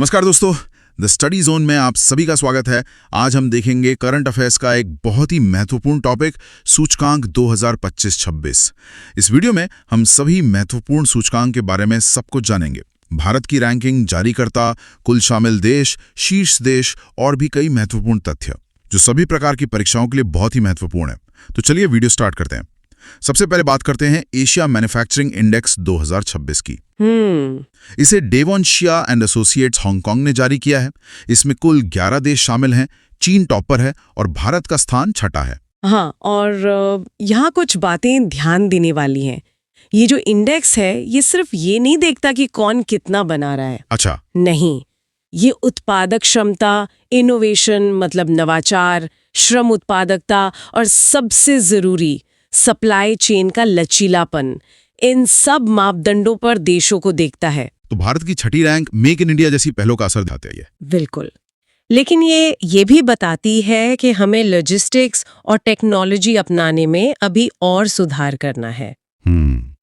नमस्कार दोस्तों, the study zone में आप सभी का स्वागत है। आज हम देखेंगे करंट अफेयर्स का एक बहुत ही महत्वपूर्ण टॉपिक, सूचकांक 2025-26। इस वीडियो में हम सभी महत्वपूर्ण सूचकांक के बारे में सब कुछ जानेंगे। भारत की रैंकिंग, जारीकर्ता, कुल शामिल देश, शीर्ष देश और भी कई महत्वपूर्ण तथ्य जो सभी प्रकार की परीक्षाओं के लिए बहुत ही महत्वपूर्ण है। तो चलिए वीडियो स्टार्ट करते हैं। सबसे पहले बात करते हैं एशिया मैन्युफैक्चरिंग इंडेक्स 2026 की। इसे Dezan Shira and associates Hong Kong ने जारी किया है। इसमें कुल 11 देश शामिल हैं। चीन टॉपर है और भारत का स्थान छठा है। हाँ, और यहाँ कुछ बातें ध्यान देने वाली हैं। ये जो इंडेक्स है, ये सिर्फ ये नहीं देखता कि कौन कितना बना रहा है। अच्छा। नहीं, ये उत्पादक क्षमता, इनोवेशन मतलब नवाचार, श्रम उत्पादकता और सबसे जरूरी सप्लाई चेन का लचीलापन, इन सब मापदंडों पर देशों को देखता है। तो भारत की छठी रैंक मेक इन इंडिया जैसी पहलों का असर दिखाती है। बिल्कुल, लेकिन ये भी बताती है कि हमें लॉजिस्टिक्स और टेक्नोलॉजी अपनाने में अभी और सुधार करना है।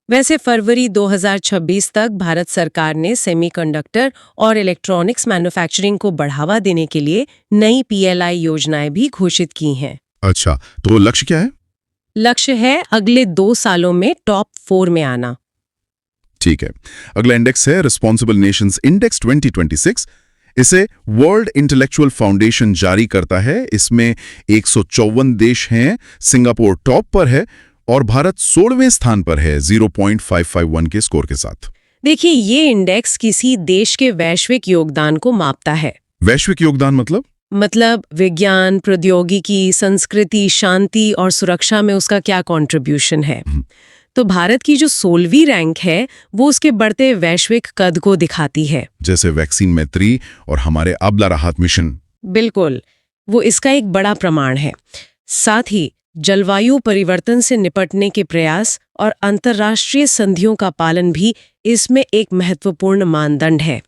वैसे फरवरी 2026 तक भारत सरकार ने सेमीकंडक्टर और इलेक्ट्रॉनिक्स मैन्युफैक्चरिंग को बढ़ावा देने के लिए नई PLI योजनाएं भी घोषित की हैं। अच्छा, तो लक्ष्य क्या है? लक्ष्य है अगले 2 सालों में टॉप 4 में आना। ठीक है। अगला इंडेक्स है रिस्पॉन्सिबल नेशंस इंडेक्स 2026। इसे वर्ल्ड इंटेलेक्चुअल फाउंडेशन जारी करता है। इसमें 154 देश हैं। सिंगापुर टॉप पर है और भारत 16वें स्थान पर है 0.551 के स्कोर के साथ। देखिए, ये इंडेक्स किसी देश के वैश्विक योगदान को मापता है। वैश्विक योगदान मतलब विज्ञान, प्रौद्योगिकी, संस्कृति, शांति और सुरक्षा में उसका क्या कंट्रीब्यूशन है। तो भारत की जो 16वीं रैंक है, वो उसके बढ़ते वैश्विक कद को दिखाती है। जैसे वैक्सीन मैत्री और हमारे आबला राहत मिशन। बिल्कुल, वो इसका एक बड़ा प्रमाण है। साथ ही जलवायु परिवर्तन से निपटने के प्रयास और अंतर्राष्ट्रीय संधियों का पालन भी इसमें एक महत्वपूर्ण मानदंड है।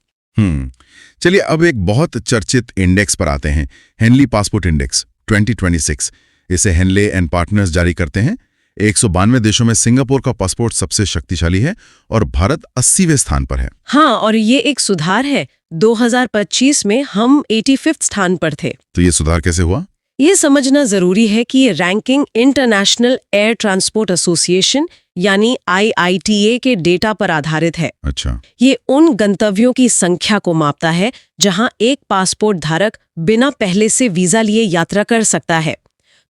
चलिए अब एक बहुत चर्चित इंडेक्स पर आते हैं, हेनली पासपोर्ट इंडेक्स 2026। इसे हेनले एंड पार्टनर्स जारी करते हैं। 192 देशों में सिंगापुर का पासपोर्ट सबसे शक्तिशाली है और भारत 80वें स्थान पर है। हाँ, और ये एक सुधार है। 2025 में हम 85वें स्थान पर थे। तो ये सुधार कैसे हुआ? ये समझना जरूरी है कि ये ranking international air transport association यानी IITA के डेटा पर आधारित है। अच्छा। ये उन गंतव्यों की संख्या को मापता है जहां एक पासपोर्ट धारक बिना पहले से वीजा लिए यात्रा कर सकता है।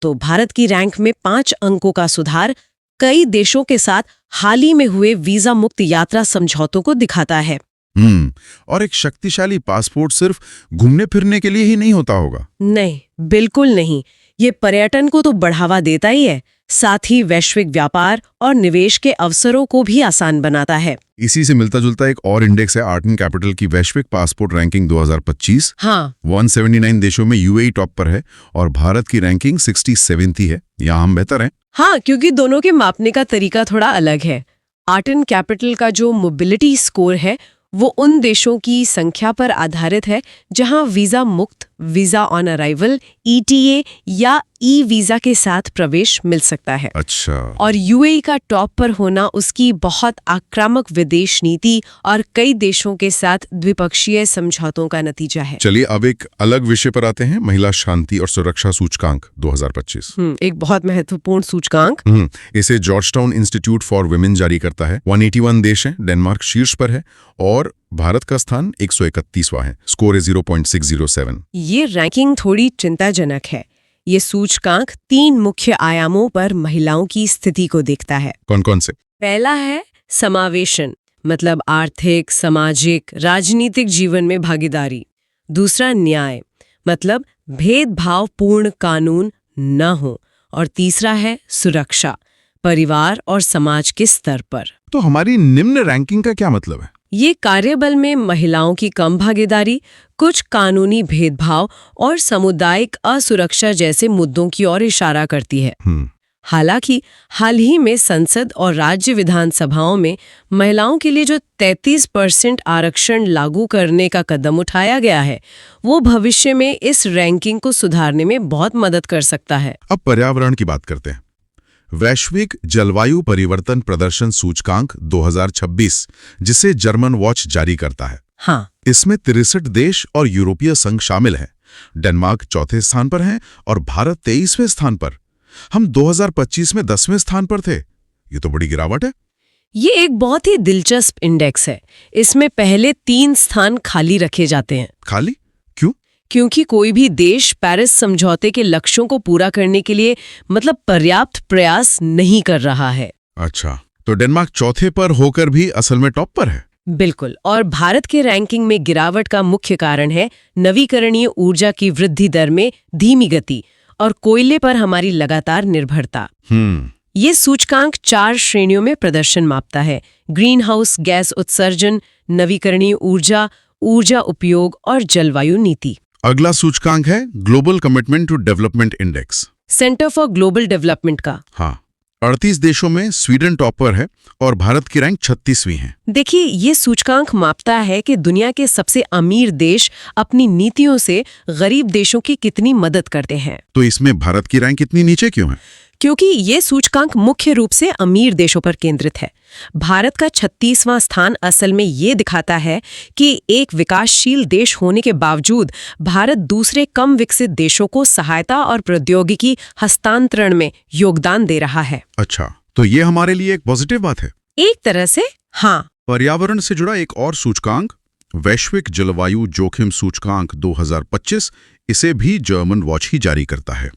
तो भारत की रैंक में 5 अंकों का सुधार कई देशों के साथ हाल ही में हुए वीजा मुक्त यात्रा समझौतों को दिखाता है। और एक शक्तिशाली पासपोर्ट सिर्फ घूमने फिरने के लिए ही नहीं होता होगा। नहीं, बिल्कुल नहीं। ये पर्यटन को तो बढ़ावा देता ही है, साथ ही वैश्विक व्यापार और निवेश के अवसरों को भी आसान बनाता है। इसी से मिलता जुलता एक और इंडेक्स है आर्ट एंड कैपिटल की वैश्विक पासपोर्ट रैंकिंग 2025। हाँ, 179 देशों में UAE टॉप पर है और भारत की रैंकिंग 67th है। यहाँ हम बेहतर हैं। हाँ, क्योंकि दोनों के मापने का तरीका थोड़ा अलग है। आर्ट एंड कैपिटल का जो मोबिलिटी स्कोर है, वो उन देशों की संख्या पर आधारित है जहां वीजा मुक्त, वीजा ऑन अराइवल, ETA या वीजा के साथ प्रवेश मिल सकता है। अच्छा। और UAE का टॉप पर होना उसकी बहुत आक्रामक विदेश नीति और कई देशों के साथ द्विपक्षीय समझौतों का नतीजा है। चलिए अब एक अलग विषय पर आते हैं, महिला शांति और सुरक्षा सूचकांक 2025। एक बहुत महत्वपूर्ण सूचकांक। इसे जॉर्जटाउन इंस्टीट्यूट फॉर वुमेन जारी करता है। 181 देश हैं। डेनमार्क शीर्ष पर है और भारत का स्थान 131वां है। स्कोर है 0.607। ये रैंकिंग थोड़ी चिंताजनक है। ये सूचकांक 3 मुख्य आयामों पर महिलाओं की स्थिति को देखता है। कौन कौन से? पहला है समावेशन, मतलब आर्थिक, सामाजिक, राजनीतिक जीवन में भागीदारी। दूसरा न्याय, मतलब भेदभावपूर्ण कानून न हो। और तीसरा है सुरक्षा, परिवार और समाज के स्तर पर। तो हमारी निम्न रैंकिंग का क्या मतलब है? ये कार्यबल में महिलाओं की कम भागीदारी, कुछ कानूनी भेदभाव और सामुदायिक असुरक्षा जैसे मुद्दों की ओर इशारा करती है। हालांकि हाल ही में संसद और राज्य विधानसभाओं में महिलाओं के लिए जो 33% आरक्षण लागू करने का कदम उठाया गया है, वो भविष्य में इस रैंकिंग को सुधारने में बहुत मदद कर सकता है। अब पर्यावरण की बात करते हैं। वैश्विक जलवायु परिवर्तन प्रदर्शन सूचकांक 2026, जिसे जर्मन वॉच जारी करता है। हाँ, इसमें 63 देश और यूरोपीय संघ शामिल हैं। डेनमार्क चौथे स्थान पर है और भारत 23वें स्थान पर। हम 2025 में 10वें स्थान पर थे। ये तो बड़ी गिरावट है। ये एक बहुत ही दिलचस्प इंडेक्स है। इसमें पहले 3 स्थान खाली रखे जाते हैं। खाली क्यों? क्योंकि कोई भी देश पेरिस समझौते के लक्ष्यों को पूरा करने के लिए पर्याप्त प्रयास नहीं कर रहा है। अच्छा, तो डेनमार्क चौथे पर होकर भी असल में टॉप पर है। बिल्कुल। और भारत के रैंकिंग में गिरावट का मुख्य कारण है नवीकरणीय ऊर्जा की वृद्धि दर में धीमी गति और कोयले पर हमारी लगातार निर्भरता। ये सूचकांक 4 श्रेणियों में प्रदर्शन मापता है: ग्रीन हाउस गैस उत्सर्जन, नवीकरणीय ऊर्जा, ऊर्जा उपयोग और जलवायु नीति। अगला सूचकांक है global commitment to development index, centre for global development का। हाँ, 38 देशों में स्वीडन टॉप पर है और भारत की रैंक 36वीं है। देखिए, ये सूचकांक मापता है कि दुनिया के सबसे अमीर देश अपनी नीतियों से गरीब देशों की कितनी मदद करते हैं। तो इसमें भारत की रैंक इतनी नीचे क्यों है? क्योंकि ये सूचकांक मुख्य रूप से अमीर देशों पर केंद्रित है। भारत का 36वां स्थान असल में ये दिखाता है कि एक विकासशील देश होने के बावजूद भारत दूसरे कम विकसित देशों को सहायता और प्रौद्योगिकी हस्तांतरण में योगदान दे रहा है। अच्छा, तो ये हमारे लिए एक पॉजिटिव बात है। एक तरह से हाँ। पर्यावरण से जुड़ा एक और सूचकांक, वैश्विक जलवायु जोखिम सूचकांक 2025, इसे भी जर्मन वॉच ही जारी करता है।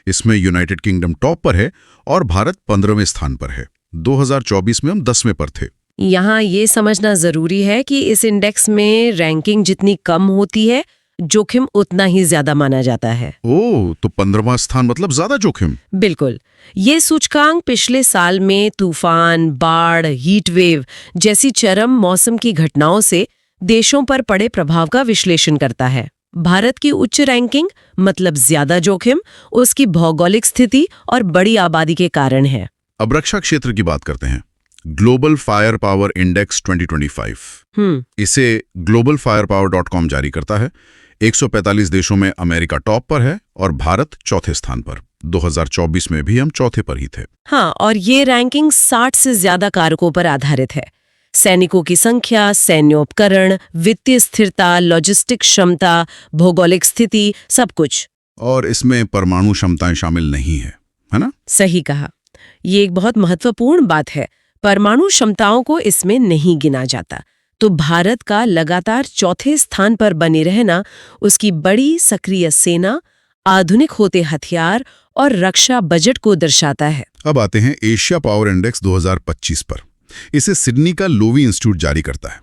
इसमें यूनाइटेड किंगडम टॉप पर है और भारत 15वें स्थान पर है। 2024 में हम 10वें पर थे। यहाँ ये समझना जरूरी है कि इस इंडेक्स में रैंकिंग जितनी कम होती है, जोखिम उतना ही ज्यादा माना जाता है। ओह, तो 15वां स्थान मतलब ज्यादा जोखिम। बिल्कुल। ये सूचकांक पिछले साल में तूफान, बाढ़, हीट वेव जैसी चरम मौसम की घटनाओं से देशों पर पड़े प्रभाव का विश्लेषण करता है। भारत की उच्च रैंकिंग मतलब ज्यादा जोखिम उसकी भौगोलिक स्थिति और बड़ी आबादी के कारण है। अब रक्षा क्षेत्र की बात करते हैं। ग्लोबल फायर पावर इंडेक्स 2025, इसे globalfirepower.com जारी करता है। 145 देशों में अमेरिका टॉप पर है और भारत चौथे स्थान पर। 2024 में भी हम चौथे पर ही थे। हाँ, और ये रैंकिंग 60 से ज्यादा कारकों पर आधारित है: सैनिकों की संख्या, सैन्योपकरण, वित्तीय स्थिरता, लॉजिस्टिक क्षमता, भौगोलिक स्थिति, सब कुछ। और इसमें परमाणु क्षमताएं शामिल नहीं है ना? सही कहा। ये एक बहुत महत्वपूर्ण बात है। परमाणु क्षमताओं को इसमें नहीं गिना जाता। तो भारत का लगातार चौथे स्थान पर बने रहना उसकी बड़ी सक्रिय सेना, आधुनिक होते हथियार और रक्षा बजट को दर्शाता है। अब आते हैं एशिया पावर इंडेक्स 2025 पर। इसे सिडनी का लोवी इंस्टीट्यूट जारी करता है।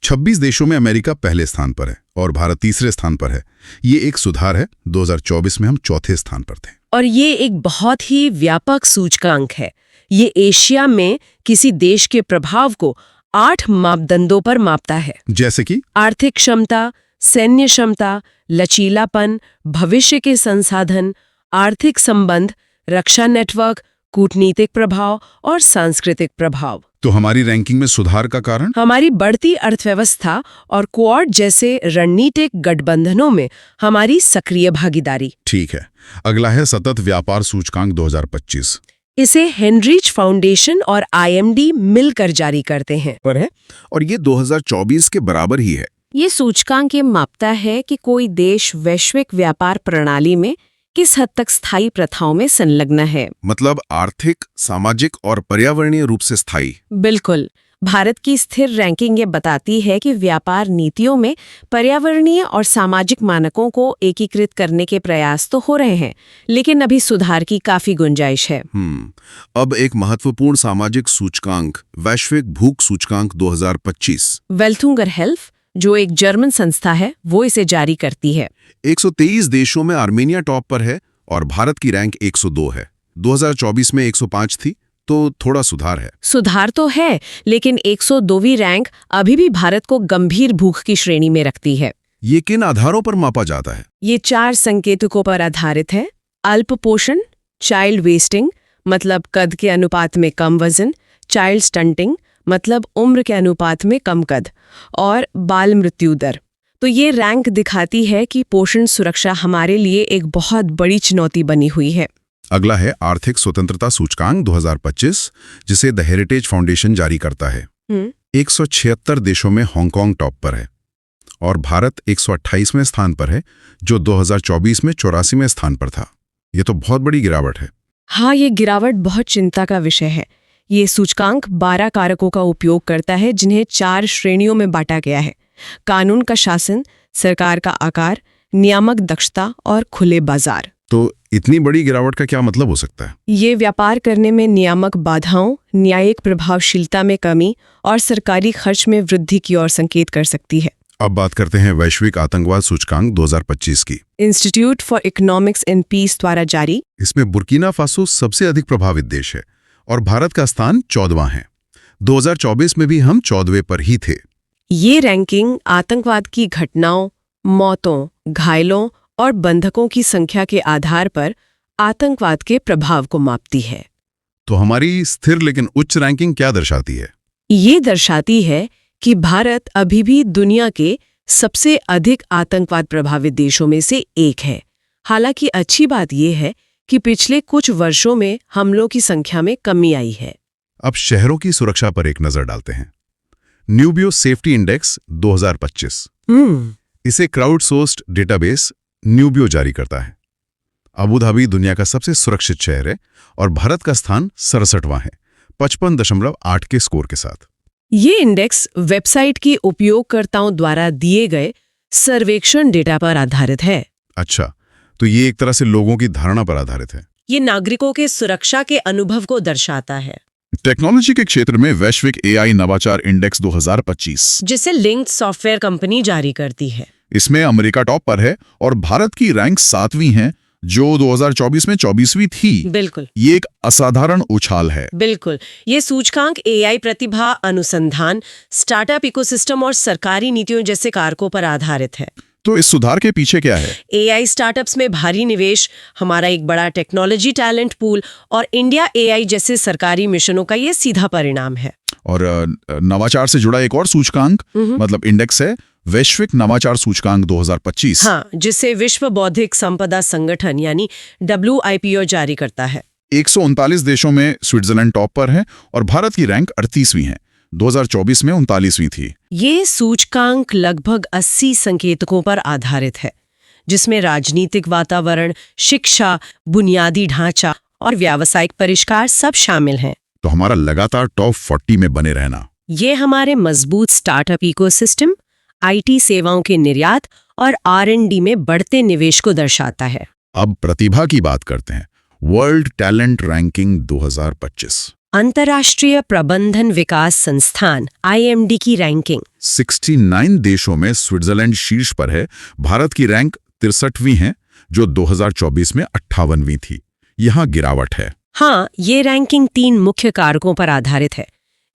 26 देशों में अमेरिका पहले स्थान पर है और भारत तीसरे स्थान पर है। ये एक सुधार है। 2024 में हम चौथे स्थान पर थे। और ये एक बहुत ही व्यापक सूचकांक है। ये एशिया में किसी देश के प्रभाव को 8 मापदंडों पर मापता है, जैसे कि आर्थिक क्षमता, सैन्य क्षमता, लचीलापन, भविष्य के संसाधन, आर्थिक संबंध, रक्षा नेटवर्क, कूटनीतिक प्रभाव और सांस्कृतिक प्रभाव। तो हमारी रैंकिंग में सुधार का कारण हमारी बढ़ती अर्थव्यवस्था और क्वाड जैसे रणनीतिक गठबंधनों में हमारी सक्रिय भागीदारी। ठीक है। अगला है सतत व्यापार सूचकांक 2025। इसे हेनरिच फाउंडेशन और IMD मिलकर जारी करते हैं पर है और ये 2024 के बराबर ही है। ये सूचकांक ये मापता है कि कोई देश वैश्विक व्यापार प्रणाली में किस हद तक स्थायी प्रथाओं में संलग्न है। मतलब आर्थिक, सामाजिक और पर्यावरणीय रूप से स्थायी। बिल्कुल। भारत की स्थिर रैंकिंग ये बताती है कि व्यापार नीतियों में पर्यावरणीय और सामाजिक मानकों को एकीकृत करने के प्रयास तो हो रहे हैं, लेकिन अभी सुधार की काफी गुंजाइश है। अब एक महत्वपूर्ण सामाजिक सूचकांक, वैश्विक भूख सूचकांक 2025। वेल्थुंगर हेल्फ, जो एक जर्मन संस्था है, वो इसे जारी करती है। 123 देशों में आर्मेनिया टॉप पर है और भारत की रैंक 102 है। 2024 में 105 थी, तो थोड़ा सुधार है। सुधार तो है, लेकिन 102वीं रैंक अभी भी भारत को गंभीर भूख की श्रेणी में रखती है। ये किन आधारों पर मापा जाता है? ये 4 संकेतकों पर आधारित है: अल्प पोषण, चाइल्ड वेस्टिंग मतलब कद के अनुपात में कम वजन, चाइल्ड स्टंटिंग मतलब उम्र के अनुपात में कम कद, और बाल मृत्यु दर। तो ये रैंक दिखाती है कि पोषण सुरक्षा हमारे लिए एक बहुत बड़ी चुनौती बनी हुई है। अगला है आर्थिक स्वतंत्रता सूचकांक 2025, जिसे द हेरिटेज फाउंडेशन जारी करता है। 176 देशों में हांगकांग टॉप पर है और भारत 128वें स्थान पर है, जो 2024 में 84वें स्थान पर था। ये तो बहुत बड़ी गिरावट है। हाँ, ये गिरावट बहुत चिंता का विषय है। ये सूचकांक 12 कारकों का उपयोग करता है, जिन्हें 4 श्रेणियों में बांटा गया है: कानून का शासन, सरकार का आकार, नियामक दक्षता और खुले बाजार। तो इतनी बड़ी गिरावट का क्या मतलब हो सकता है? ये व्यापार करने में नियामक बाधाओं, न्यायिक प्रभावशीलता में कमी और सरकारी खर्च में वृद्धि की ओर संकेत कर सकती है। अब बात करते हैं वैश्विक आतंकवाद सूचकांक 2025 की। Institute for economics and peace द्वारा जारी। इसमें बुर्किना फासो सबसे अधिक प्रभावित देश है और भारत का स्थान 14वां है। 2024 में भी हम 14वें पर ही थे। ये रैंकिंग आतंकवाद की घटनाओं, मौतों, घायलों और बंधकों की संख्या के आधार पर आतंकवाद के प्रभाव को मापती है। तो हमारी स्थिर लेकिन उच्च रैंकिंग क्या दर्शाती है? ये दर्शाती है कि भारत अभी भी दुनिया के सबसे अधिक आतंकवाद प्रभावित देशों में से एक है। हालांकि अच्छी बात यह है कि पिछले कुछ वर्षों में हमलों की संख्या में कमी आई है। अब शहरों की सुरक्षा पर एक नजर डालते हैं। न्यूबियो सेफ्टी इंडेक्स 2025। इसे क्राउड सोर्स्ड डेटाबेस न्यूबियो जारी करता है। अबू धाबी दुनिया का सबसे सुरक्षित शहर है और भारत का स्थान 67वां है, 55.8 के स्कोर के साथ। ये इंडेक्स वेबसाइट के उपयोगकर्ताओं द्वारा दिए गए सर्वेक्षण डेटा पर आधारित है। अच्छा, तो ये एक तरह से लोगों की धारणा पर आधारित है। ये नागरिकों के सुरक्षा के अनुभव को दर्शाता है। टेक्नोलॉजी के क्षेत्र में वैश्विक एआई नवाचार इंडेक्स 2025, जिसे लिंक्ड सॉफ्टवेयर कंपनी जारी करती है। इसमें अमेरिका टॉप पर है और भारत की रैंक 7वीं है, जो 2024 में 24वीं थी। बिल्कुल, ये एक असाधारण उछाल है। बिल्कुल। ये सूचकांक एआई प्रतिभा, अनुसंधान, स्टार्टअप इकोसिस्टम और सरकारी नीतियों जैसे कारकों पर आधारित है। तो इस सुधार के पीछे क्या है? एआई स्टार्टअप्स में भारी निवेश, हमारा एक बड़ा टेक्नोलॉजी टैलेंट पूल और इंडिया एआई जैसे सरकारी मिशनों का ये सीधा परिणाम है। और नवाचार से जुड़ा एक और सूचकांक मतलब इंडेक्स है वैश्विक नवाचार सूचकांक 2025। हाँ, जिसे विश्व बौद्धिक संपदा संगठन यानी WIPO जारी करता है। 139 देशों में स्विट्जरलैंड टॉप पर है और भारत की रैंक 38वीं है। 2024 में 39वीं थी। ये सूचकांक लगभग 80 संकेतकों पर आधारित है, जिसमें राजनीतिक वातावरण, शिक्षा, बुनियादी ढांचा और व्यावसायिक परिष्कार सब शामिल हैं। तो हमारा लगातार टॉप 40 में बने रहना, ये हमारे मजबूत स्टार्टअप इकोसिस्टम, IT सेवाओं के निर्यात और R&D में बढ़ते निवेश को दर्शाता है। अब प्रतिभा की बात करते हैं। World talent ranking 2025। अंतर्राष्ट्रीय प्रबंधन विकास संस्थान IMD की रैंकिंग 69 देशों में स्विट्जरलैंड शीर्ष पर है। भारत की रैंक 63वीं है, जो 2024 में 58वीं थी। यहाँ गिरावट है। हाँ, ये रैंकिंग 3 मुख्य कारकों पर आधारित है: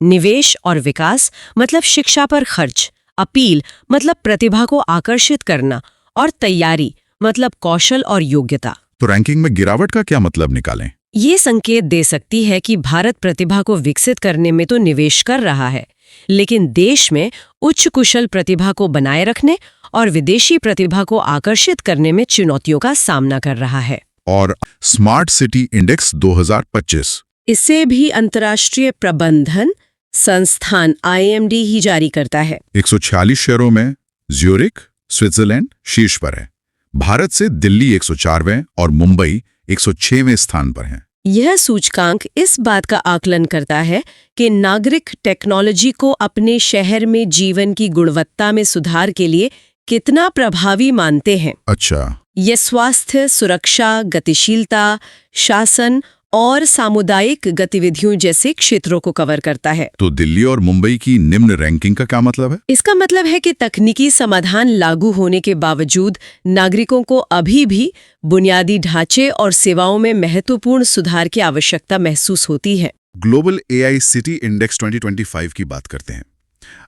निवेश और विकास मतलब शिक्षा पर खर्च, अपील मतलब प्रतिभा को आकर्षित करना, और तैयारी मतलब कौशल और योग्यता। तो रैंकिंग में गिरावट का क्या मतलब निकालें? ये संकेत दे सकती है कि भारत प्रतिभा को विकसित करने में तो निवेश कर रहा है, लेकिन देश में उच्च कुशल प्रतिभा को बनाए रखने और विदेशी प्रतिभा को आकर्षित करने में चुनौतियों का सामना कर रहा है। और स्मार्ट सिटी इंडेक्स 2025, इसे भी अंतर्राष्ट्रीय प्रबंधन संस्थान IMD ही जारी करता है। 146 शहरों में ज्यूरिख, स्विट्जरलैंड शीर्ष पर है। भारत से दिल्ली 104वें और मुंबई 106वें स्थान पर हैं। यह सूचकांक इस बात का आकलन करता है कि नागरिक टेक्नोलॉजी को अपने शहर में जीवन की गुणवत्ता में सुधार के लिए कितना प्रभावी मानते हैं। अच्छा, ये स्वास्थ्य, सुरक्षा, गतिशीलता, शासन और सामुदायिक गतिविधियों जैसे क्षेत्रों को कवर करता है। तो दिल्ली और मुंबई की निम्न रैंकिंग का क्या मतलब है? इसका मतलब है कि तकनीकी समाधान लागू होने के बावजूद नागरिकों को अभी भी बुनियादी ढांचे और सेवाओं में महत्वपूर्ण सुधार की आवश्यकता महसूस होती है। ग्लोबल AI सिटी इंडेक्स 2025 की बात करते हैं।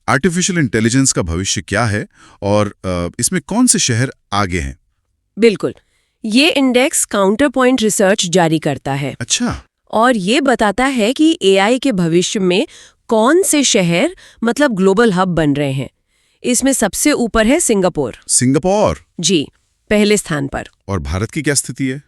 आर्टिफिशियल इंटेलिजेंस का भविष्य क्या है और इसमें कौन से शहर आगे हैं? बिल्कुल, ये इंडेक्स काउंटर पॉइंट रिसर्च जारी करता है। अच्छा, और ये बताता है कि AI के भविष्य में कौन से शहर मतलब ग्लोबल हब बन रहे हैं। इसमें सबसे ऊपर है सिंगापुर। सिंगापुर जी, पहले स्थान पर। और भारत की क्या स्थिति है?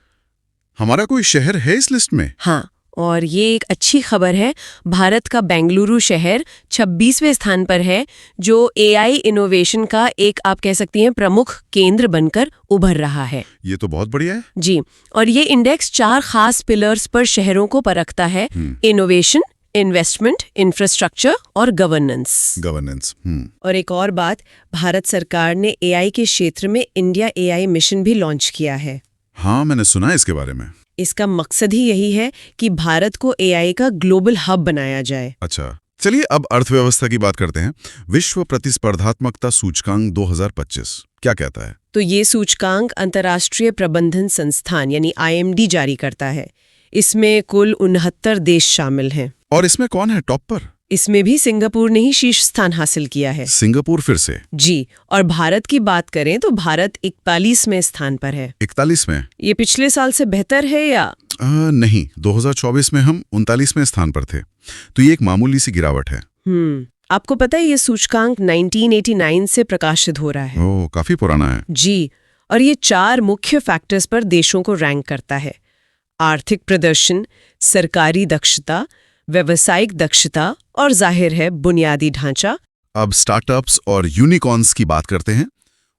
हमारा कोई शहर है इस लिस्ट में? हाँ, और ये एक अच्छी खबर है, भारत का बेंगलुरु शहर 26वें स्थान पर है, जो एआई इनोवेशन का एक आप कह सकती हैं प्रमुख केंद्र बनकर उभर रहा है। ये तो बहुत बढ़िया है। जी, और ये इंडेक्स 4 खास पिलर्स पर शहरों को परखता है, इनोवेशन, इन्वेस्टमेंट, इंफ्रास्ट्रक्चर और गवर्नेंस। और एक और बात, भारत सरकार ने एआई के क्षेत्र में इंडिया एआई मिशन भी लॉन्च किया है। हाँ, मैंने सुना है इसके बारे में। इसका मकसद ही यही है कि भारत को एआई का ग्लोबल हब बनाया जाए। अच्छा, चलिए अब अर्थव्यवस्था की बात करते हैं। विश्व प्रतिस्पर्धात्मकता सूचकांक 2025 क्या कहता है? तो ये सूचकांक अंतर्राष्ट्रीय प्रबंधन संस्थान यानी IMD जारी करता है। इसमें कुल 69 देश शामिल हैं। और इसमें कौन है टॉप पर? इसमें भी सिंगापुर ने ही शीर्ष स्थान हासिल किया है। सिंगापुर फिर से? जी, और भारत की बात करें तो भारत 41वें स्थान पर है। 41 में? ये पिछले साल से बेहतर है या? नहीं, 2024 में हम 39वें स्थान पर थे, तो ये एक मामूली सी गिरावट है। आपको पता है ये सूचकांक 1989 से प्रकाशित हो रहा है। ओह, काफी पुराना है। जी, और ये 4 मुख्य फैक्टर्स पर देशों को रैंक करता है: आर्थिक प्रदर्शन, सरकारी दक्षता, व्यावसायिक दक्षता और जाहिर है बुनियादी ढांचा। अब स्टार्टअप्स और यूनिकॉर्न्स की बात करते हैं।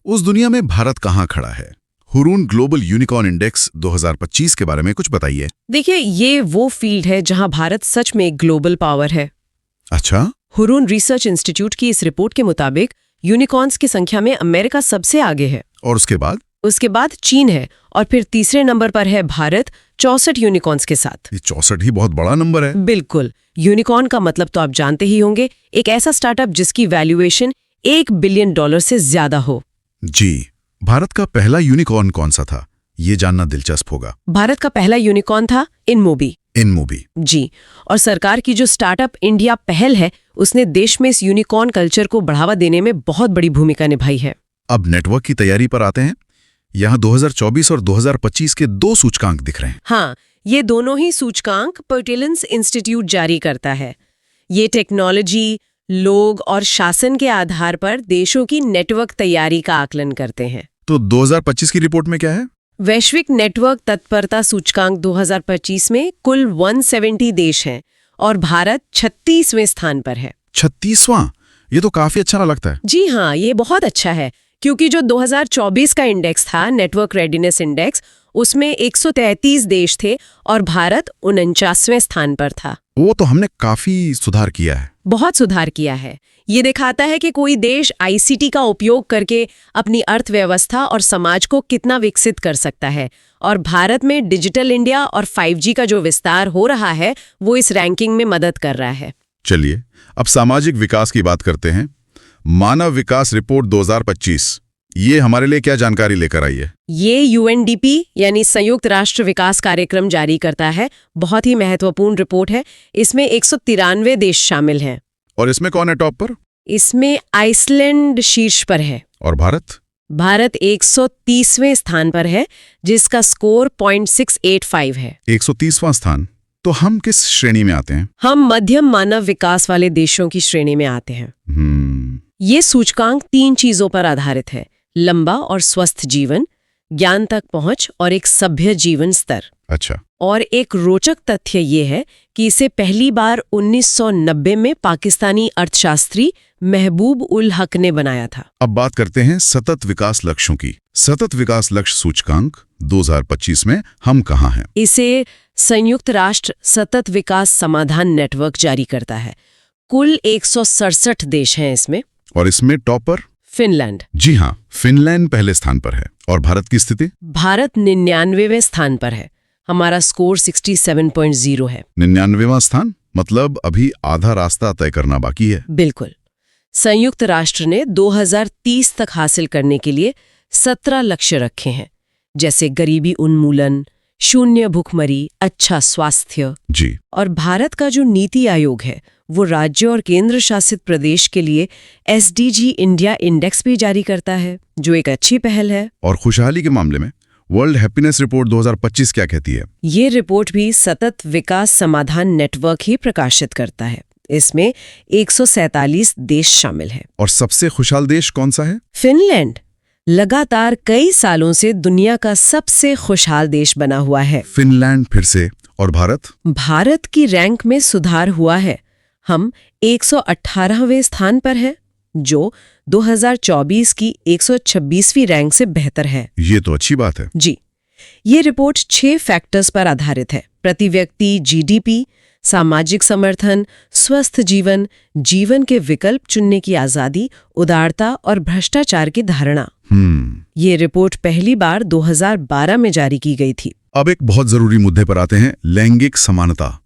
उस दुनिया में भारत कहाँ खड़ा है? हुरून ग्लोबल यूनिकॉर्न इंडेक्स 2025 के बारे में कुछ बताइए। देखिए, ये वो फील्ड है जहां भारत सच में एक ग्लोबल पावर है। अच्छा? हुरून रिसर्च इंस्टीट्यूट की इस रिपोर्ट के मुताबिक यूनिकॉर्न्स की संख्या में अमेरिका सबसे आगे है। और उसके बाद? उसके बाद चीन है और फिर तीसरे नंबर पर है भारत 64 यूनिकॉर्न्स के साथ। ये 64 ही बहुत बड़ा नंबर है। बिल्कुल। यूनिकॉर्न का मतलब तो आप जानते ही होंगे, एक ऐसा स्टार्टअप जिसकी वैल्यूएशन $1 बिलियन से ज्यादा हो। जी, भारत का पहला यूनिकॉर्न कौन सा था? ये जानना दिलचस्प होगा। भारत का पहला यूनिकॉर्न था इनमोबी। जी, और सरकार की जो स्टार्टअप इंडिया पहल है, उसने देश में इस यूनिकॉर्न कल्चर को बढ़ावा देने में बहुत बड़ी भूमिका निभाई है। अब नेटवर्क की तैयारी पर आते हैं। यहाँ 2024 और 2025 के 2 सूचकांक दिख रहे हैं। हाँ, ये दोनों ही सूचकांक पर्टिलेंस इंस्टीट्यूट जारी करता है। ये टेक्नोलॉजी, लोग और शासन के आधार पर देशों की नेटवर्क तैयारी का आकलन करते हैं। तो 2025 की रिपोर्ट में क्या है? वैश्विक नेटवर्क तत्परता सूचकांक 2025 में कुल 170 देश हैं और भारत 36वें स्थान पर है। 36वां? ये तो काफी अच्छा लगता है। जी हाँ, ये बहुत अच्छा है, क्योंकि जो 2024 का इंडेक्स था, नेटवर्क रेडीनेस इंडेक्स, उसमें 133 देश थे और भारत 49वें स्थान पर था। वो तो हमने काफी सुधार किया है। बहुत सुधार किया है। ये दिखाता है कि कोई देश ICT का उपयोग करके अपनी अर्थव्यवस्था और समाज को कितना विकसित कर सकता है, और भारत में डिजिटल इंडिया और 5G का जो विस्तार हो रहा है, वो इस रैंकिंग में मदद कर रहा है। चलिए अब सामाजिक विकास की बात करते हैं। मानव विकास रिपोर्ट 2025, ये हमारे लिए क्या जानकारी लेकर आई है? ये UNDP यानी संयुक्त राष्ट्र विकास कार्यक्रम जारी करता है। बहुत ही महत्वपूर्ण रिपोर्ट है। इसमें 193 देश शामिल हैं। और इसमें कौन है टॉप पर? इसमें आइसलैंड शीर्ष पर है। और भारत? भारत 130वें स्थान पर है, जिसका स्कोर 0.685 है। 130वां स्थान? तो हम किस श्रेणी में आते हैं? हम मध्यम मानव विकास वाले देशों की श्रेणी में आते हैं। ये सूचकांक 3 चीजों पर आधारित है: लंबा और स्वस्थ जीवन, ज्ञान तक पहुंच और एक सभ्य जीवन स्तर। अच्छा। और एक रोचक तथ्य ये है कि इसे पहली बार 1990 में पाकिस्तानी अर्थशास्त्री महबूब उल हक ने बनाया था। अब बात करते हैं सतत विकास लक्ष्यों की। सतत विकास लक्ष्य सूचकांक 2025 में हम कहाँ हैं? इसे संयुक्त राष्ट्र सतत विकास समाधान नेटवर्क जारी करता है। कुल 167 देश हैं इसमें। और इसमें टॉप पर? फिनलैंड। जी हाँ, फिनलैंड पहले स्थान पर है। और भारत की स्थिति? भारत 99वें स्थान पर है। हमारा स्कोर 67.0 है। 99वां स्थान? मतलब अभी आधा रास्ता तय करना बाकी है। बिल्कुल। संयुक्त राष्ट्र ने 2030 तक हासिल करने के लिए 17 लक्ष्य रखे हैं, जैसे गरीबी उन्मूलन, शून्य भूखमरी, अच्छा स्वास्थ्य। जी। और भारत का जो नीति आयोग है, वो राज्य और केंद्र शासित प्रदेश के लिए SDG इंडिया इंडेक्स भी जारी करता है, जो एक अच्छी पहल है। और खुशहाली के मामले में वर्ल्ड हैप्पीनेस रिपोर्ट 2025 क्या कहती है? ये रिपोर्ट भी सतत विकास समाधान नेटवर्क ही प्रकाशित करता है। इसमें 147 देश शामिल हैं। और सबसे खुशहाल देश कौन सा है? फिनलैंड लगातार कई सालों से दुनिया का सबसे खुशहाल देश बना हुआ है। फिनलैंड फिर से, और भारत? भारत की रैंक में सुधार हुआ है। हम 118वें स्थान पर है, जो 2024 की 126वीं रैंक से बेहतर है। ये तो अच्छी बात है। जी, ये रिपोर्ट 6 फैक्टर्स पर आधारित है। प्रति व्यक्ति जीडीपी, सामाजिक समर्थन, स्वस्थ जीवन, जीवन के विकल्प चुनने की आजादी, उदारता और भ्रष्टाचार की धारणा। ये रिपोर्ट पहली बार 2012 में जारी की गई थी। अब एक बहुत जरूरी मुद्दे पर आते हैं, लैंगिक समानता।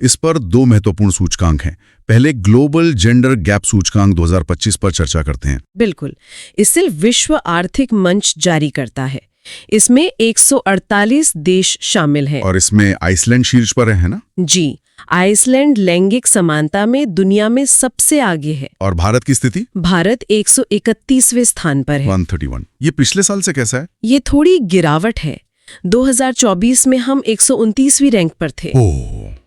इस पर 2 महत्वपूर्ण सूचकांक हैं। पहले ग्लोबल जेंडर गैप सूचकांक 2025 पर चर्चा करते हैं। बिल्कुल, इसे विश्व आर्थिक मंच जारी करता है। इसमें 148 देश शामिल हैं। और इसमें आइसलैंड शीर्ष पर है ना? जी, आइसलैंड लैंगिक समानता में दुनिया में सबसे आगे है। और भारत की स्थिति? भारत 131वें स्थान पर है। 131। ये पिछले साल से कैसा है? ये थोड़ी गिरावट है। 2024 में हम 129वीं रैंक पर थे।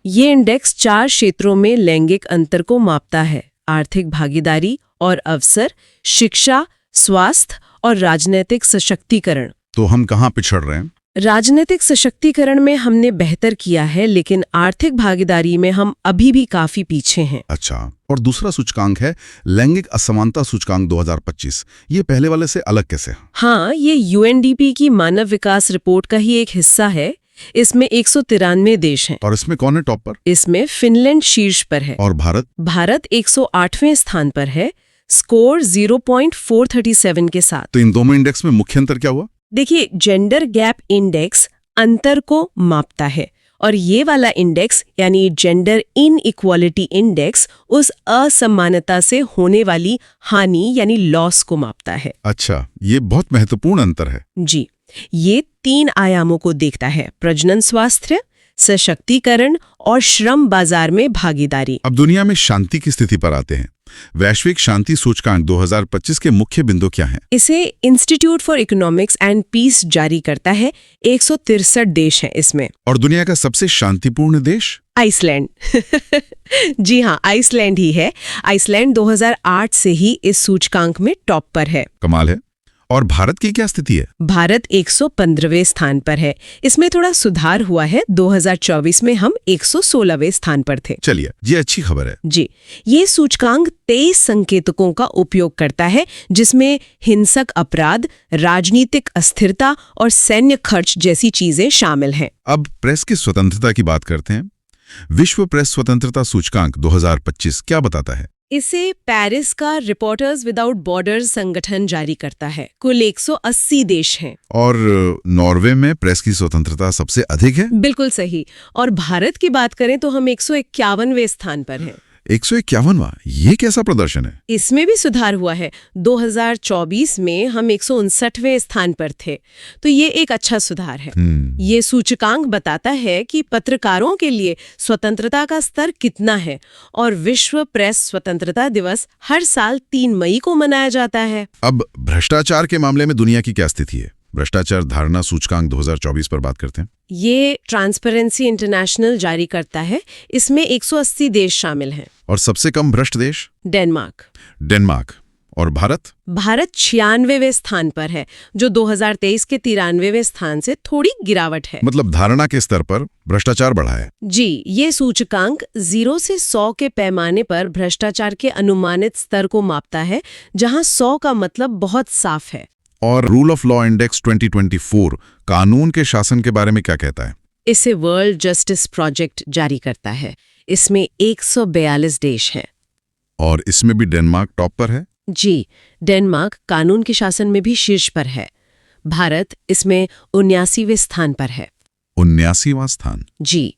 ये इंडेक्स 4 क्षेत्रों में लैंगिक अंतर को मापता है: आर्थिक भागीदारी और अवसर, शिक्षा, स्वास्थ्य और राजनीतिक सशक्तिकरण। तो हम कहाँ पिछड़ रहे हैं? राजनीतिक सशक्तिकरण में हमने बेहतर किया है, लेकिन आर्थिक भागीदारी में हम अभी भी काफी पीछे हैं। अच्छा, और दूसरा सूचकांक है लैंगिक असमानता सूचकांक 2025। ये पहले वाले से अलग कैसे है? हाँ, ये यूएनडीपी की मानव विकास रिपोर्ट का ही एक हिस्सा है। इसमें 193 देश हैं। और इसमें कौन है टॉप पर? इसमें फिनलैंड शीर्ष पर है। और भारत? भारत 108वें स्थान पर है, स्कोर 0.437 के साथ। तो इन दोनों इंडेक्स में मुख्य अंतर क्या हुआ? देखिए, जेंडर गैप इंडेक्स अंतर को मापता है और ये वाला इंडेक्स यानी जेंडर इनइक्वालिटी इंडेक्स उस असमानता से होने वाली हानि यानी लॉस को मापता है। अच्छा, ये बहुत महत्वपूर्ण अंतर है। जी, ये 3 आयामों को देखता है: प्रजनन स्वास्थ्य, सशक्तिकरण और श्रम बाजार में भागीदारी। अब दुनिया में शांति की स्थिति पर आते हैं। वैश्विक शांति सूचकांक 2025 के मुख्य बिंदु क्या हैं? इसे institute for economics and peace जारी करता है। 163 देश हैं इसमें। और दुनिया का सबसे शांतिपूर्ण देश? आइसलैंड। जी हाँ, आइसलैंड ही है। आइसलैंड 2008 से ही इस सूचकांक में टॉप पर है। कमाल है। और भारत की क्या स्थिति है? भारत 115वें स्थान पर है। इसमें थोड़ा सुधार हुआ है। 2024 में हम 116वें स्थान पर थे। चलिए, ये अच्छी खबर है। जी, ये सूचकांक 23 संकेतकों का उपयोग करता है, जिसमें हिंसक अपराध, राजनीतिक अस्थिरता और सैन्य खर्च जैसी चीजें शामिल हैं। अब प्रेस की स्वतंत्रता की बात करते हैं। विश्व प्रेस स्वतंत्रता सूचकांक 2025 क्या बताता है? इसे पेरिस का रिपोर्टर्स विदाउट बॉर्डर्स संगठन जारी करता है। कुल 180 देश हैं। और नॉर्वे में प्रेस की स्वतंत्रता सबसे अधिक है? बिल्कुल सही। और भारत की बात करें तो हम 151वें स्थान पर हैं। 151वां, ये कैसा प्रदर्शन है? इसमें भी सुधार हुआ है। 2024 में हम 159वें स्थान पर थे, तो ये एक अच्छा सुधार है। ये सूचकांक बताता है कि पत्रकारों के लिए स्वतंत्रता का स्तर कितना है। और विश्व प्रेस स्वतंत्रता दिवस हर साल 3 मई को मनाया जाता है। अब भ्रष्टाचार के मामले में दुनिया की क्या स्थिति है? भ्रष्टाचार धारणा सूचकांक 2024 पर बात करते हैं। ये ट्रांसपेरेंसी इंटरनेशनल जारी करता है। इसमें 180 देश शामिल हैं। और सबसे कम भ्रष्ट देश? डेनमार्क। और भारत? भारत 96वें स्थान पर है, जो 2023 के 93वें स्थान से थोड़ी गिरावट है। मतलब धारणा के स्तर पर भ्रष्टाचार बढ़ा है। जी, ये सूचकांक 0 से 100 के पैमाने पर भ्रष्टाचार के अनुमानित स्तर को मापता है, जहां 100 का मतलब बहुत साफ है। और रूल ऑफ लॉ इंडेक्स 2024 कानून के शासन के बारे में क्या कहता है? इसे वर्ल्ड जस्टिस प्रोजेक्ट जारी करता है। इसमें 142 देश हैं। और इसमें भी डेनमार्क टॉप पर है? जी, डेनमार्क कानून के शासन में भी शीर्ष पर है। भारत इसमें 79वें स्थान पर है। 79वां स्थान? जी,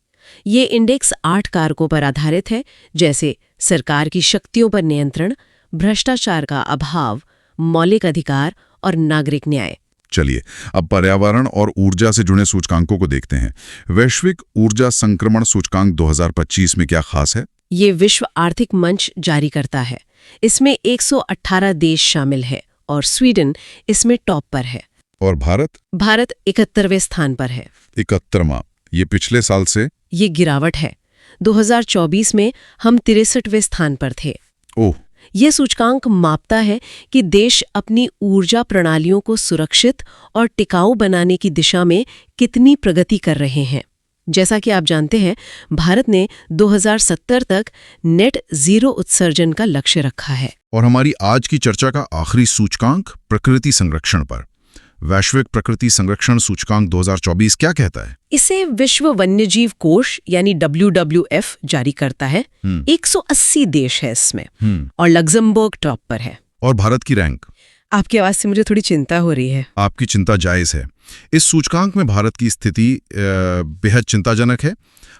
ये इंडेक्स 8 कारकों पर आधारित है, जैसे सरकार की शक्तियों पर नियंत्रण, भ्रष्टाचार का अभाव, मौलिक अधिकार और नागरिक न्याय। चलिए, अब पर्यावरण और ऊर्जा से जुड़े सूचकांकों को देखते हैं। वैश्विक ऊर्जा संक्रमण सूचकांक 2025 में क्या खास है? ये विश्व आर्थिक मंच जारी करता है। इसमें 118 देश शामिल है और स्वीडन इसमें टॉप पर है। और भारत? भारत 71वें स्थान पर है। 71वां, ये पिछले साल से? ये गिरावट है। 2024 में हम 63वें स्थान पर थे। ओह। ये सूचकांक मापता है कि देश अपनी ऊर्जा प्रणालियों को सुरक्षित और टिकाऊ बनाने की दिशा में कितनी प्रगति कर रहे हैं। जैसा कि आप जानते हैं, भारत ने 2070 तक नेट जीरो उत्सर्जन का लक्ष्य रखा है। और हमारी आज की चर्चा का आखिरी सूचकांक प्रकृति संरक्षण पर। वैश्विक प्रकृति संरक्षण सूचकांक 2024 क्या कहता है? इसे विश्व वन्यजीव कोष यानी WWF जारी करता है। 180 देश है इसमें और लग्जमबर्ग टॉप पर है। और भारत की रैंक? आपकी आवाज से मुझे थोड़ी चिंता हो रही है। आपकी चिंता जायज है। इस सूचकांक में भारत की स्थिति बेहद चिंताजनक है।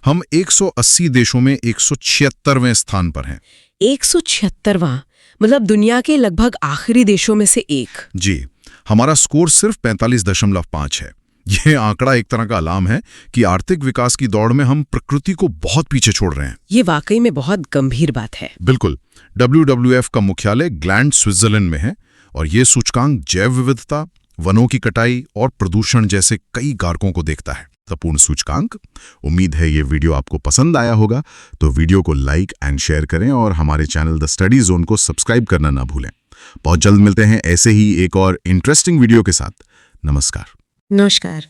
हम 180 देशों में 176वें स्थान पर हैं। 176वां, मतलब दुनिया के लगभग आखिरी देशों में से एक। जी, हमारा स्कोर सिर्फ 45.5 है। यह आंकड़ा एक तरह का अलार्म है कि आर्थिक विकास की दौड़ में हम प्रकृति को बहुत पीछे छोड़ रहे हैं। ये वाकई में बहुत गंभीर बात है। बिल्कुल। WWF का मुख्यालय ग्लैंड, स्विट्जरलैंड में है और ये सूचकांक जैव विविधता, वनों की कटाई और प्रदूषण जैसे कई कारकों को देखता है। पूर्ण सूचकांक। उम्मीद है ये वीडियो आपको पसंद आया होगा, तो वीडियो को लाइक एंड शेयर करें और हमारे चैनल द स्टडी जोन को सब्सक्राइब करना ना भूलें। बहुत जल्द मिलते हैं ऐसे ही एक और इंटरेस्टिंग वीडियो के साथ। नमस्कार। नमस्कार।